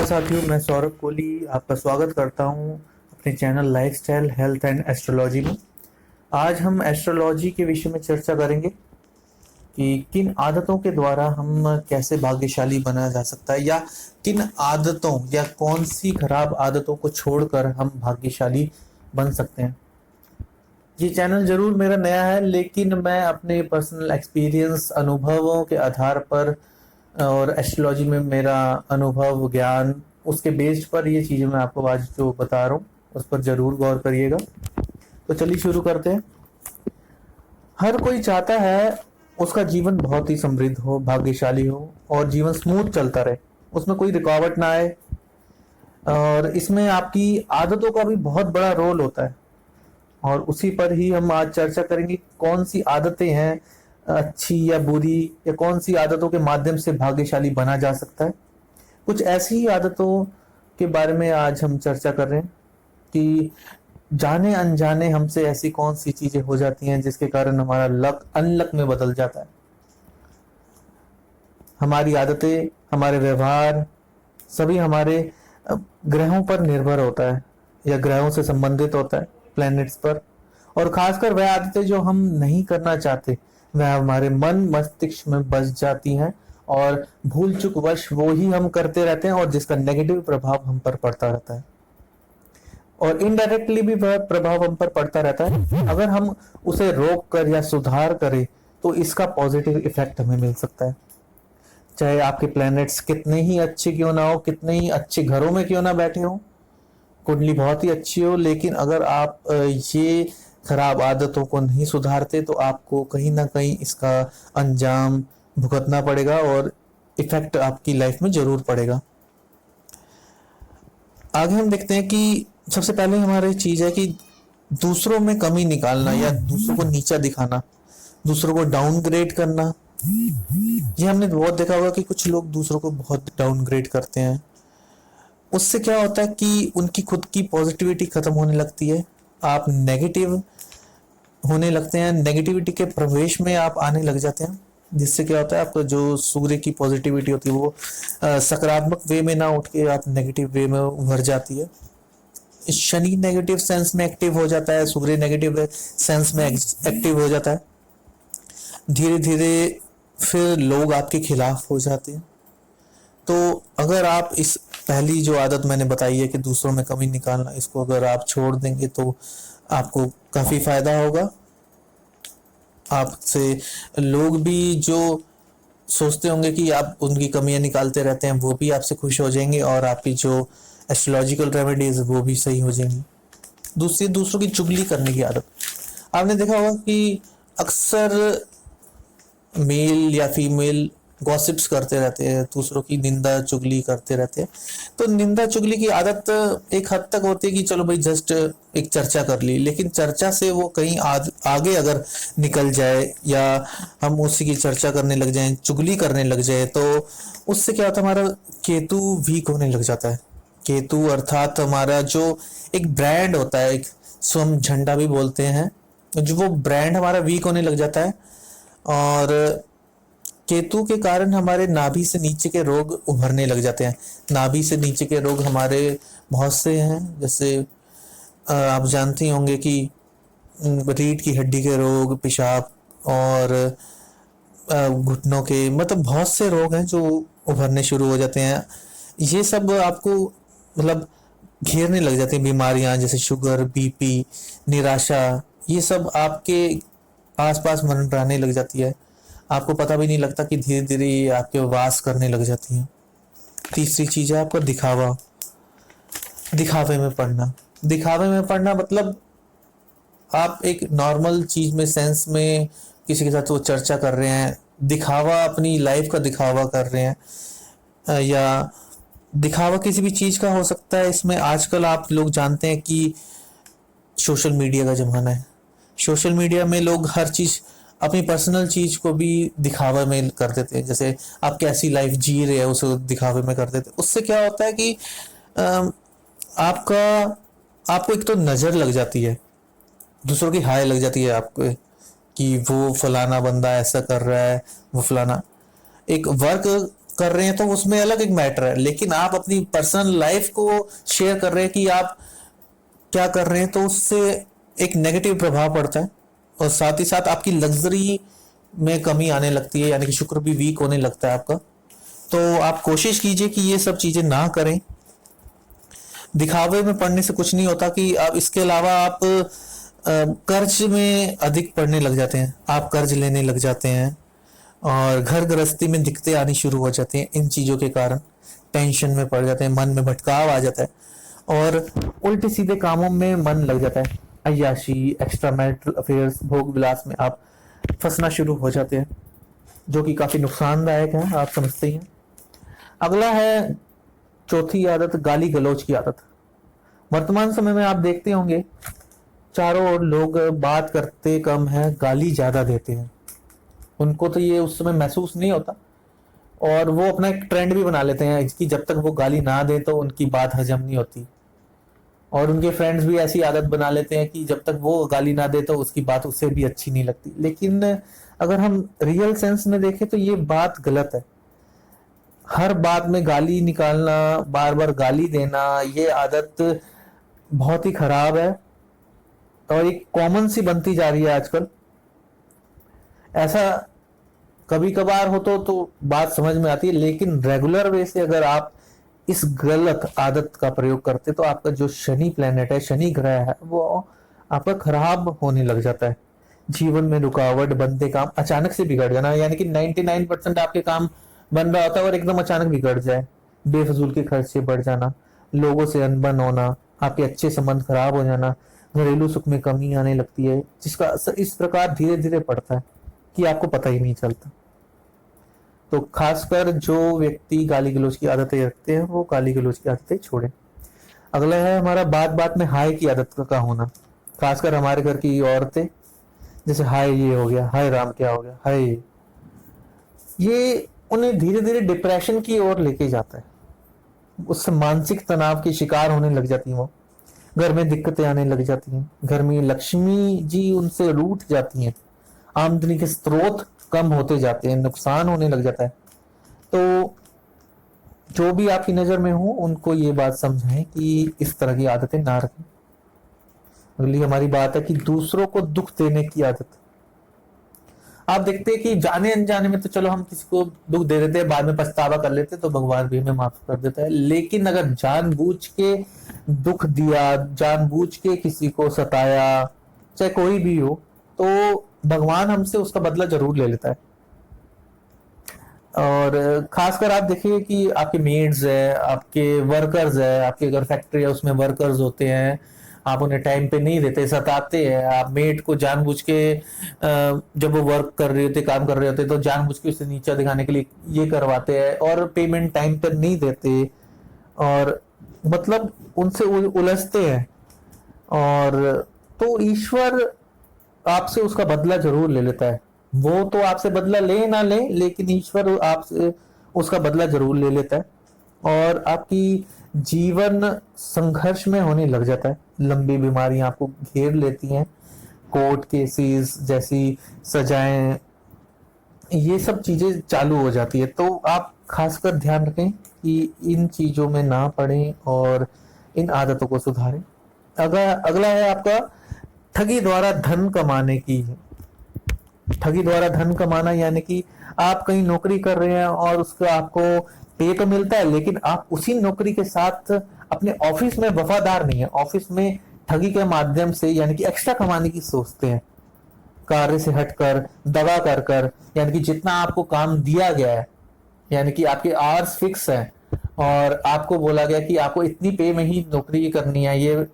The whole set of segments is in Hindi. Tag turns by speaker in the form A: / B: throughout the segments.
A: नमस्कार साथियों, मैं सौरभ कोहली आपका स्वागत करता हूं अपने channel lifestyle health and astrology में। आज हम एस्ट्रोलॉजी के विषय में चर्चा करेंगे कि किन आदतों के द्वारा हम कैसे भाग्यशाली बना जा सकता है, या किन आदतों या कौन सी खराब आदतों को छोड़कर हम भाग्यशाली बन सकते हैं। ये चैनल जरूर मेरा नया है, लेकिन मैं अपने पर्सनल एक्सपीरियंस अनुभवों के आधार पर और एस्ट्रोलॉजी में मेरा अनुभव ज्ञान उसके बेस्ड पर ये चीज़ें मैं आपको आज जो बता रहा हूँ उस पर ज़रूर गौर करिएगा। तो चलिए शुरू करते हैं। हर कोई चाहता है उसका जीवन बहुत ही समृद्ध हो, भाग्यशाली हो और जीवन स्मूथ चलता रहे, उसमें कोई रुकावट ना आए। और इसमें आपकी आदतों का भी बहुत बड़ा रोल होता है, और उसी पर ही हम आज चर्चा करेंगे कौन सी आदतें हैं अच्छी या बुरी, या कौन सी आदतों के माध्यम से भाग्यशाली बना जा सकता है। कुछ ऐसी ही आदतों के बारे में आज हम चर्चा कर रहे हैं कि जाने अनजाने हमसे ऐसी कौन सी चीजें हो जाती हैं जिसके कारण हमारा लक अनलक में बदल जाता है। हमारी आदतें, हमारे व्यवहार सभी हमारे ग्रहों पर निर्भर होता है या ग्रहों से संबंधित होता है, प्लैनेट्स पर। और खासकर वह आदतें जो हम नहीं करना चाहते वह हमारे मन मस्तिष्क में बस जाती हैं, और भूल चूक वश वो ही हम करते रहते हैं, और जिसका नेगेटिव प्रभाव हम पर पड़ता रहता है, और इनडायरेक्टली भी वह प्रभाव हम पर पड़ता रहता है। अगर हम उसे रोक कर या सुधार करें तो इसका पॉजिटिव इफेक्ट हमें मिल सकता है। चाहे आपके प्लैनेट्स कितने ही अच्छे क्यों ना हो, कितने ही अच्छे घरों में क्यों ना बैठे हो, कुंडली बहुत ही अच्छी हो, लेकिन अगर आप ये खराब आदतों को नहीं सुधारते तो आपको कहीं ना कहीं इसका अंजाम भुगतना पड़ेगा और इफेक्ट आपकी लाइफ में जरूर पड़ेगा। आगे हम देखते हैं कि सबसे पहले हमारी चीज है कि दूसरों में कमी निकालना या दूसरों को नीचा दिखाना, दूसरों को डाउनग्रेड करना। ये हमने बहुत देखा होगा कि कुछ लोग दूसरों को बहुत डाउनग्रेड करते हैं। उससे क्या होता है कि उनकी खुद की पॉजिटिविटी खत्म होने लगती है, आप नेगेटिव होने लगते हैं, नेगेटिविटी के प्रवेश में आप आने लग जाते हैं, जिससे क्या होता है आपका जो सूर्य की पॉजिटिविटी होती है वो सकारात्मक वे में ना उठ के आप नेगेटिव वे में उभर जाती है। शनि नेगेटिव सेंस में एक्टिव हो जाता है, सूर्य नेगेटिव सेंस में एक्टिव हो जाता है। धीरे धीरे फिर लोग आपके खिलाफ हो जाते हैं। तो अगर आप इस पहली जो आदत मैंने बताई है कि दूसरों में कमी निकालना, इसको अगर आप छोड़ देंगे तो आपको काफी फायदा होगा। आपसे लोग भी जो सोचते होंगे कि आप उनकी कमियां निकालते रहते हैं वो भी आपसे खुश हो जाएंगे, और आपकी जो एस्ट्रोलॉजिकल रेमेडीज वो भी सही हो जाएंगी। दूसरों की चुगली करने की आदत, आपने देखा होगा कि अक्सर मेल या फीमेल गॉसिप्स करते रहते हैं, दूसरों की निंदा चुगली करते रहते हैं। तो निंदा चुगली की आदत एक हद तक होती है कि चलो भाई जस्ट एक चर्चा कर ली, लेकिन चर्चा से वो कहीं आगे अगर निकल जाए या हम उसी की चर्चा करने लग जाएं, चुगली करने लग जाए, तो उससे क्या होता है हमारा केतु वीक होने लग जाता है। केतु अर्थात हमारा जो एक ब्रांड होता है, एक स्वयं झंडा भी बोलते हैं, जो वो ब्रांड हमारा वीक होने लग जाता है। और केतु के कारण हमारे नाभि से नीचे के रोग उभरने लग जाते हैं। नाभि से नीचे के रोग हमारे बहुत से हैं, जैसे आप जानते होंगे कि रीढ़ की हड्डी के रोग, पेशाब और घुटनों के, मतलब बहुत से रोग हैं जो उभरने शुरू हो जाते हैं। ये सब आपको मतलब घेरने लग जाती हैं बीमारियां, जैसे शुगर, बीपी, निराशा, ये सब आपके आसपास मंडराने लग जाती है। आपको पता भी नहीं लगता कि धीरे धीरे ये आपके वास करने लग जाती हैं। तीसरी चीज है आपका दिखावा, दिखावे में पड़ना। दिखावे में पड़ना मतलब आप एक नॉर्मल चीज में, सेंस में किसी के साथ वो चर्चा कर रहे हैं, दिखावा अपनी लाइफ का दिखावा कर रहे हैं, या दिखावा किसी भी चीज का हो सकता है। इसमें आजकल आप लोग जानते हैं कि सोशल मीडिया का जमाना है। सोशल मीडिया में लोग हर चीज, अपनी पर्सनल चीज को भी दिखावे में कर देते हैं। जैसे आप कैसी लाइफ जी रहे हैं उसे दिखावे में कर देते हैं। उससे क्या होता है कि आपको एक तो नजर लग जाती है, दूसरों की हाय लग जाती है आपको कि वो फलाना बंदा ऐसा कर रहा है, वो फलाना। एक वर्क कर रहे हैं तो उसमें अलग एक मैटर है, लेकिन आप अपनी पर्सनल लाइफ को शेयर कर रहे हैं कि आप क्या कर रहे हैं, तो उससे एक नेगेटिव प्रभाव पड़ता है। और साथ ही साथ आपकी लग्जरी में कमी आने लगती है, यानी कि शुक्र भी वीक होने लगता है आपका। तो आप कोशिश कीजिए कि ये सब चीजें ना करें। दिखावे में पड़ने से कुछ नहीं होता कि आप इसके अलावा आप कर्ज में अधिक पड़ने लग जाते हैं, आप कर्ज लेने लग जाते हैं और घर गृहस्थी में दिक्कतें आनी शुरू हो जाती हैं। इन चीजों के कारण टेंशन में पड़ जाते हैं, मन में भटकाव आ जाता है और उल्टे सीधे कामों में मन लग जाता है। अय्याशी, एक्स्ट्रा मैरिटल अफेयर्स, भोग विलास में आप फंसना शुरू हो जाते हैं, जो कि काफी नुकसानदायक है, आप समझते ही हैं। अगला है चौथी आदत, गाली गलौज की आदत। वर्तमान समय में आप देखते होंगे चारों ओर लोग बात करते कम है, गाली ज्यादा देते हैं। उनको तो ये उस समय महसूस नहीं होता और वो अपना एक ट्रेंड भी बना लेते हैं कि जब तक वो गाली ना दे तो उनकी बात हजम नहीं होती। और उनके फ्रेंड्स भी ऐसी आदत बना लेते हैं कि जब तक वो गाली ना दे तो उसकी बात उससे भी अच्छी नहीं लगती। लेकिन अगर हम रियल सेंस में देखें तो ये बात गलत है। हर बात में गाली निकालना, बार बार गाली देना, ये आदत बहुत ही खराब है और एक कॉमन सी बनती जा रही है आजकल। ऐसा कभी कभार हो तो बात समझ में आती है, लेकिन रेगुलर वे से अगर आप इस गलत आदत का प्रयोग करते तो आपका जो शनि प्लेनेट है, शनि ग्रह है, वो आपका खराब होने लग जाता है। जीवन में रुकावट, बनते काम अचानक से बिगड़ जाना, यानी कि 99% आपके काम बन रहा होता है और एकदम अचानक बिगड़ जाए। बेफजूल के खर्चे बढ़ जाना, लोगों से अनबन होना, आपके अच्छे संबंध खराब हो जाना, घरेलू सुख में कमी आने लगती है, जिसका असर इस प्रकार धीरे धीरे पड़ता है कि आपको पता ही नहीं चलता। तो खासकर जो व्यक्ति गाली गलौज की आदतें रखते हैं वो गाली गलौज की आदतें छोड़ें। अगला है हमारा बात बात में हाय की आदत का होना। खासकर हमारे घर की औरतें, जैसे हाय ये हो गया, हाय राम क्या हो गया, हाय, ये उन्हें धीरे धीरे डिप्रेशन की ओर लेके जाता है। उससे मानसिक तनाव की शिकार होने लग जाती है वो, घर में दिक्कतें आने लग जाती हैं, घर में लक्ष्मी जी उनसे रूठ जाती हैं, आमदनी के स्रोत कम होते जाते हैं, नुकसान होने लग जाता है। तो जो भी आपकी नजर में हो उनको ये बात समझाएं कि इस तरह की आदतें ना रखें। अगली हमारी बात है कि दूसरों को दुख देने की आदत। आप देखते हैं कि जाने अनजाने में तो चलो हम किसी को दुख दे देते हैं, बाद में पछतावा कर लेते हैं तो भगवान भी हमें माफ कर देता है। लेकिन अगर जानबूझ के दुख दिया, जानबूझ के किसी को सताया, चाहे कोई भी हो, तो भगवान हमसे उसका बदला जरूर ले लेता है। और खासकर आप देखिए कि आपके मेड्स है, आपके वर्कर्स है, आपके अगर फैक्ट्री है उसमें वर्कर्स होते हैं, आप उन्हें टाइम पे नहीं देते, सताते हैं। आप मेड को जानबूझ के जब वो वर्क कर रहे होते, काम कर रहे होते, तो जानबूझ के उसे नीचा दिखाने के लिए ये करवाते हैं और पेमेंट टाइम पर नहीं देते और मतलब उनसे उलझते हैं। और तो ईश्वर आपसे उसका बदला जरूर ले लेता है। वो तो आपसे बदला ले ना ले, लेकिन ईश्वर आपसे उसका बदला जरूर ले लेता है और आपकी जीवन संघर्ष में होने लग जाता है। लंबी बीमारियां आपको घेर लेती हैं, कोर्ट केसेस जैसी सजाएं, ये सब चीजें चालू हो जाती है। तो आप खासकर ध्यान रखें कि इन चीजों में ना पड़ें और इन आदतों को सुधारें। अगला है आपका ठगी द्वारा धन कमाने की। ठगी द्वारा धन कमाना यानी कि आप कहीं नौकरी कर रहे हैं और उसका आपको पे तो मिलता है, लेकिन आप उसी नौकरी के साथ अपने ऑफिस में वफादार नहीं है। ऑफिस में ठगी के माध्यम से यानी कि एक्स्ट्रा कमाने की सोचते हैं, कार्य से हटकर, दगा कर कर, यानी कि जितना आपको काम दिया गया है, यानी कि आपके आवर्स फिक्स है और आपको बोला गया कि आपको इतनी पे में ही नौकरी करनी है, ये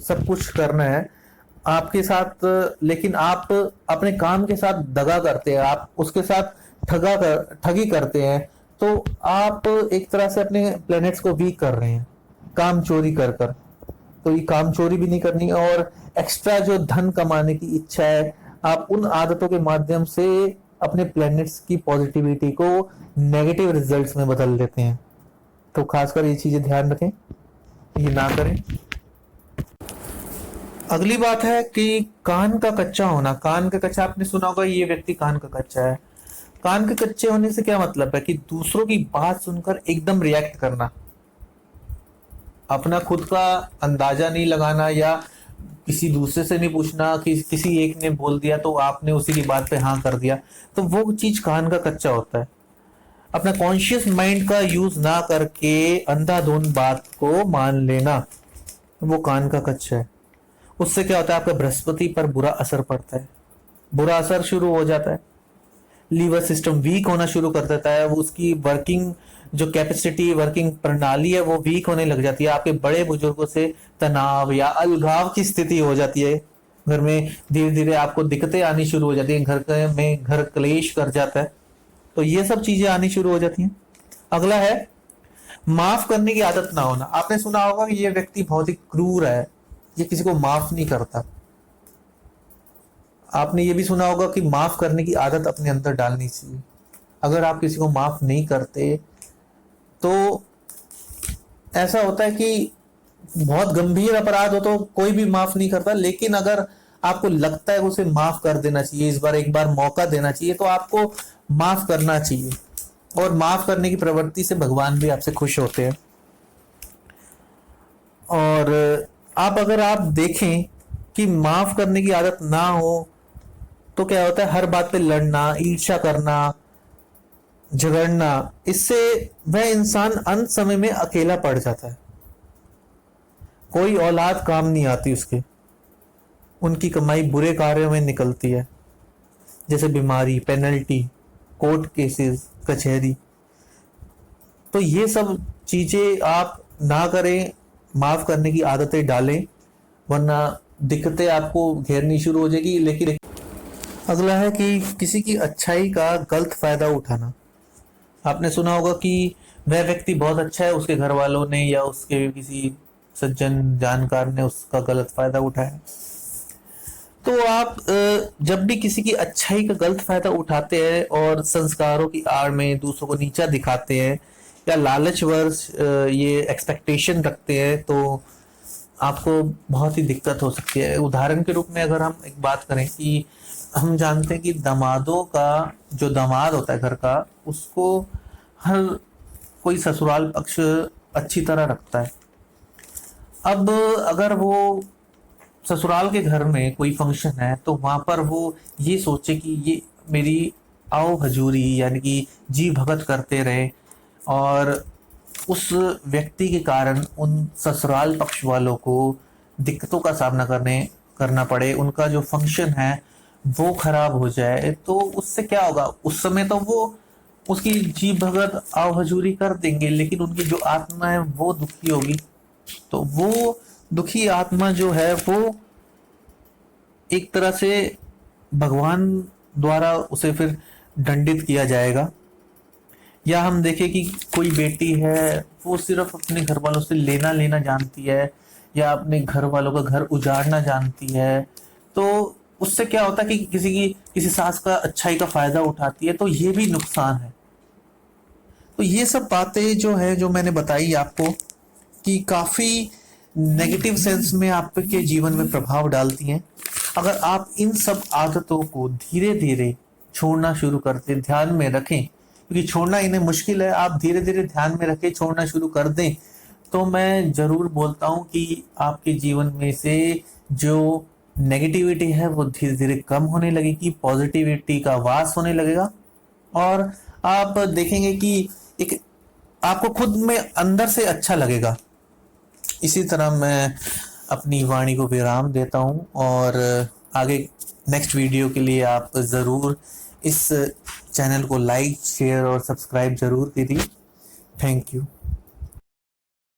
A: सब कुछ करना है आपके साथ, लेकिन आप अपने काम के साथ दगा करते हैं, आप उसके साथ ठगी करते हैं, तो आप एक तरह से अपने प्लैनेट्स को वीक कर रहे हैं काम चोरी कर कर। तो ये काम चोरी भी नहीं करनी और एक्स्ट्रा जो धन कमाने की इच्छा है, आप उन आदतों के माध्यम से अपने प्लैनेट्स की पॉजिटिविटी को नेगेटिव रिजल्ट्स में बदल देते हैं। तो खासकर ये चीजें ध्यान रखें, ये ना करें। अगली बात है कि कान का कच्चा होना। कान का कच्चा, आपने सुना होगा ये व्यक्ति कान का कच्चा है। कान के कच्चे होने से क्या मतलब है कि दूसरों की बात सुनकर एकदम रिएक्ट करना, अपना खुद का अंदाजा नहीं लगाना, या किसी दूसरे से नहीं पूछना कि किसी एक ने बोल दिया तो आपने उसी की बात पे हाँ कर दिया, तो वो चीज कान का कच्चा होता है। अपना कॉन्शियस माइंड का यूज ना करके अंधाधुंध बात को मान लेना, वो कान का कच्चा है। उससे क्या होता है, आपका बृहस्पति पर बुरा असर पड़ता है, बुरा असर शुरू हो जाता है, लीवर सिस्टम वीक होना शुरू कर देता है, वो उसकी वर्किंग जो कैपेसिटी, वर्किंग प्रणाली है वो वीक होने लग जाती है। आपके बड़े बुजुर्गों से तनाव या अलगाव की स्थिति हो जाती है घर में, धीरे धीरे आपको दिक्कतें आनी शुरू हो जाती है, में घर क्लेश कर जाता है, तो ये सब चीजें आनी शुरू हो जाती हैं। अगला है माफ करने की आदत ना होना। आपने सुना होगा कि ये व्यक्ति बहुत ही क्रूर है, ये किसी को माफ नहीं करता। आपने ये भी सुना होगा कि माफ करने की आदत अपने अंदर डालनी चाहिए। अगर आप किसी को माफ नहीं करते तो ऐसा होता है कि बहुत गंभीर अपराध हो तो कोई भी माफ नहीं करता, लेकिन अगर आपको लगता है उसे माफ कर देना चाहिए, इस बार एक बार मौका देना चाहिए, तो आपको माफ करना चाहिए। और माफ करने की प्रवृत्ति से भगवान भी आपसे खुश होते हैं। और अगर आप देखें कि माफ करने की आदत ना हो तो क्या होता है, हर बात पे लड़ना, ईर्ष्या करना, झगड़ना, इससे वह इंसान अंत समय में अकेला पड़ जाता है। कोई औलाद काम नहीं आती उसके, उनकी कमाई बुरे कार्यों में निकलती है, जैसे बीमारी, पेनल्टी, कोर्ट केसेस, कचहरी। तो ये सब चीजें आप ना करें, माफ करने की आदतें डालें, वरना दिक्कतें आपको घेरनी शुरू हो जाएगी। लेकिन अगला है कि किसी की अच्छाई का गलत फायदा उठाना। आपने सुना होगा कि वह व्यक्ति बहुत अच्छा है, उसके घर वालों ने या उसके किसी सज्जन जानकार ने उसका गलत फायदा उठाया। तो आप जब भी किसी की अच्छाई का गलत फायदा उठाते हैं और संस्कारों की आड़ में दूसरों को नीचा दिखाते हैं या लालचवश ये एक्सपेक्टेशन रखते हैं, तो आपको बहुत ही दिक्कत हो सकती है। उदाहरण के रूप में अगर हम एक बात करें कि हम जानते हैं कि दामादों का जो दामाद होता है घर का, उसको हर कोई ससुराल पक्ष अच्छी तरह रखता है। अब अगर वो ससुराल के घर में कोई फंक्शन है तो वहां पर वो ये सोचे कि ये मेरी आओ हजूरी यानी कि जी भगत करते रहे, और उस व्यक्ति के कारण उन ससुराल पक्ष वालों को दिक्कतों का सामना करना पड़े, उनका जो फंक्शन है वो खराब हो जाए, तो उससे क्या होगा, उस समय तो वो उसकी जी भगत आओ हजूरी कर देंगे, लेकिन उनकी जो आत्मा है वो दुखी होगी। तो वो दुखी आत्मा जो है वो एक तरह से भगवान द्वारा उसे फिर दंडित किया जाएगा। या हम देखें कि कोई बेटी है, वो सिर्फ अपने घर वालों से लेना लेना जानती है या अपने घर वालों का घर उजाड़ना जानती है, तो उससे क्या होता है कि किसी सास का अच्छाई का फायदा उठाती है, तो ये भी नुकसान है। तो ये सब बातें जो है, जो मैंने बताई आपको, कि काफी नेगेटिव सेंस में आपके जीवन में प्रभाव डालती हैं। अगर आप इन सब आदतों को धीरे धीरे छोड़ना शुरू करते, ध्यान में रखें, क्योंकि छोड़ना इन्हें मुश्किल है, आप धीरे धीरे ध्यान में रखें, छोड़ना शुरू कर दें, तो मैं जरूर बोलता हूं कि आपके जीवन में से जो नेगेटिविटी है वो धीरे धीरे कम होने लगेगी, पॉजिटिविटी का वास होने लगेगा, और आप देखेंगे कि एक आपको खुद में अंदर से अच्छा लगेगा। इसी तरह मैं अपनी वाणी को विराम देता हूं, और आगे नेक्स्ट वीडियो के लिए आप ज़रूर इस चैनल को लाइक, शेयर और सब्सक्राइब जरूर कीजिए। Thank you.